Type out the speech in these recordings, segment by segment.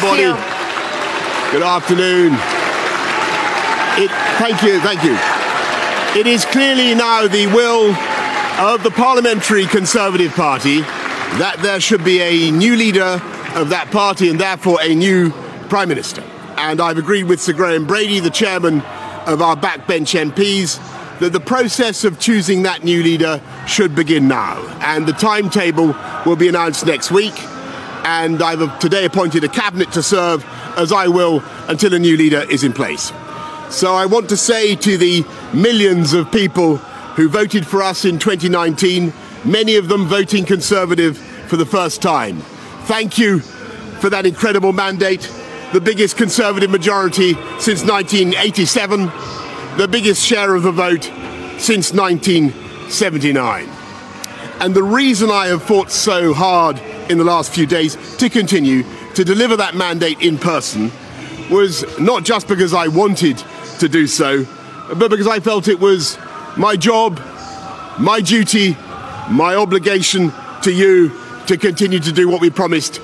everybody. Good afternoon. Thank you. It is clearly now the will of the Parliamentary Conservative Party that there should be a new leader of that party and therefore a new Prime Minister. And I've agreed with Sir Graham Brady, the chairman of our backbench MPs, that the process of choosing that new leader should begin now. And the timetable will be announced next week. And I've today appointed a cabinet to serve, as I will, until a new leader is in place. So I want to say to the millions of people who voted for us in 2019, many of them voting Conservative for the first time, thank you for that incredible mandate, the biggest Conservative majority since 1987, the biggest share of the vote since 1979. And the reason I have fought so hard in the last few days to continue to deliver that mandate in person was not just because I wanted to do so, but because I felt it was my job, my duty, my obligation to you to continue to do what we promised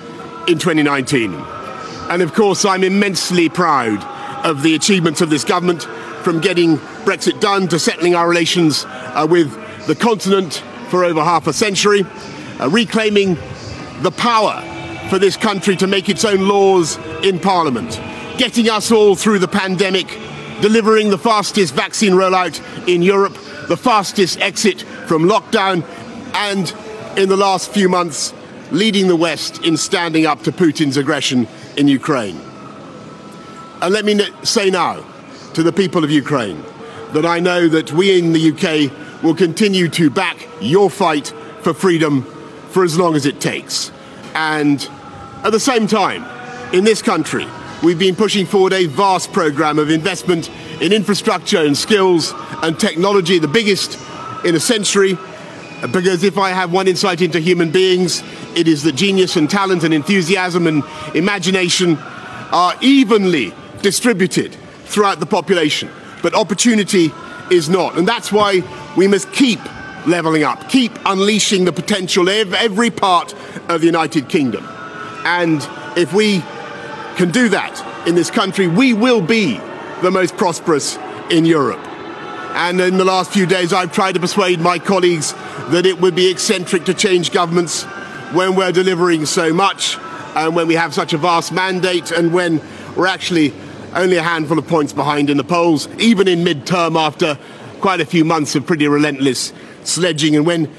in 2019. And of course, I'm immensely proud of the achievements of this government, from getting Brexit done to settling our relations with the continent for over half a century, reclaiming the power for this country to make its own laws in Parliament, getting us all through the pandemic, delivering the fastest vaccine rollout in Europe, the fastest exit from lockdown, and in the last few months, leading the West in standing up to Putin's aggression in Ukraine. And let me say now to the people of Ukraine that I know that we in the UK will continue to back your fight for freedom for as long as it takes. And at the same time, in this country, we've been pushing forward a vast programme of investment in infrastructure and skills and technology, the biggest in a century, because if I have one insight into human beings, it is that genius and talent and enthusiasm and imagination are evenly distributed throughout the population, but opportunity is not. And that's why we must keep levelling up, keep unleashing the potential of every part of the United Kingdom. And if we can do that in this country, we will be the most prosperous in Europe. And in the last few days, I've tried to persuade my colleagues that it would be eccentric to change governments when we're delivering so much, and when we have such a vast mandate, and when we're actually only a handful of points behind in the polls, even in mid-term after quite a few months of pretty relentless sledging, and when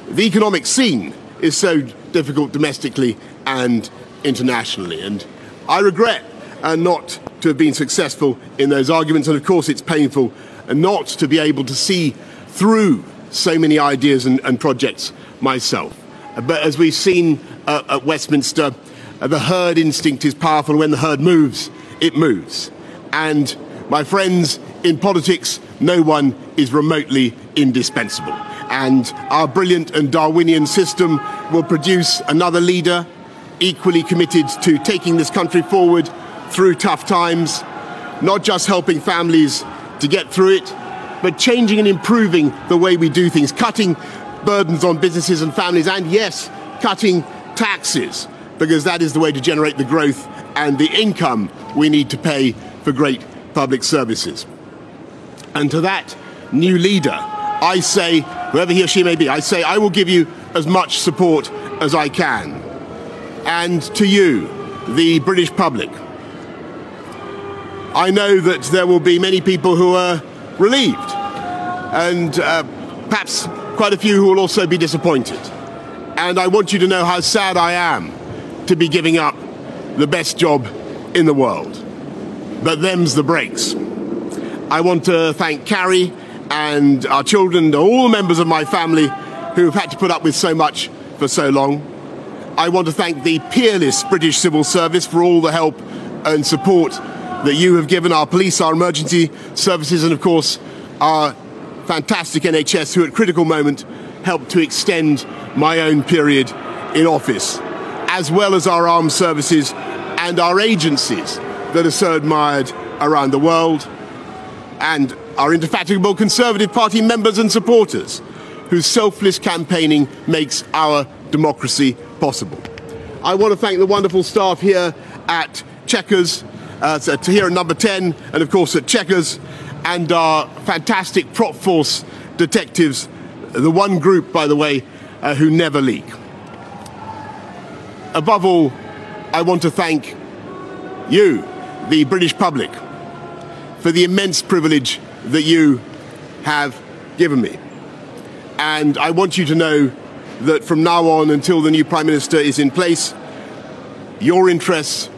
the economic scene is so difficult domestically and internationally. And I regret not to have been successful in those arguments, and of course it's painful not to be able to see through so many ideas and projects myself. But as we've seen at Westminster, the herd instinct is powerful. When the herd moves, it moves. And my friends, in politics, no one is remotely indispensable. And our brilliant and Darwinian system will produce another leader equally committed to taking this country forward through tough times, not just helping families to get through it, but changing and improving the way we do things, cutting burdens on businesses and families, and yes, cutting taxes, because that is the way to generate the growth and the income we need to pay for great public services. And to that new leader, I say, whoever he or she may be, I say I will give you as much support as I can. And to you, the British public, I know that there will be many people who are relieved, and perhaps quite a few who will also be disappointed. And I want you to know how sad I am to be giving up the best job in the world. But them's the breaks. I want to thank Carrie and our children and all the members of my family who have had to put up with so much for so long. I want to thank the peerless British civil service for all the help and support that you have given our police, our emergency services, and of course our fantastic NHS, who at critical moment helped to extend my own period in office, as well as our armed services and our agencies that are so admired around the world, and our indefatigable Conservative Party members and supporters, whose selfless campaigning makes our democracy possible. I want to thank the wonderful staff here at Chequers, here at number 10, and of course at Chequers, and our fantastic prop force detectives, the one group, by the way, who never leak. Above all, I want to thank you, the British public, for the immense privilege that you have given me. And I want you to know that from now on until the new Prime Minister is in place, your interests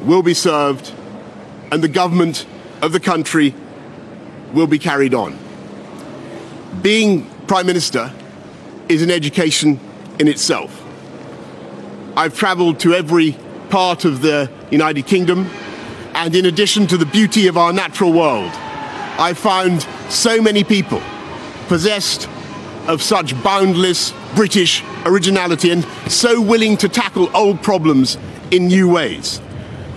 will be served and the government of the country will be carried on. Being Prime Minister is an education in itself. I've travelled to every part of the United Kingdom, and in addition to the beauty of our natural world, I've found so many people possessed of such boundless British originality and so willing to tackle old problems in new ways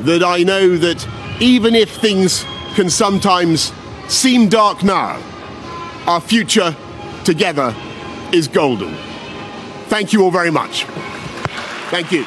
that I know that even if things can sometimes seem dark now, our future together is golden. Thank you all very much. Thank you.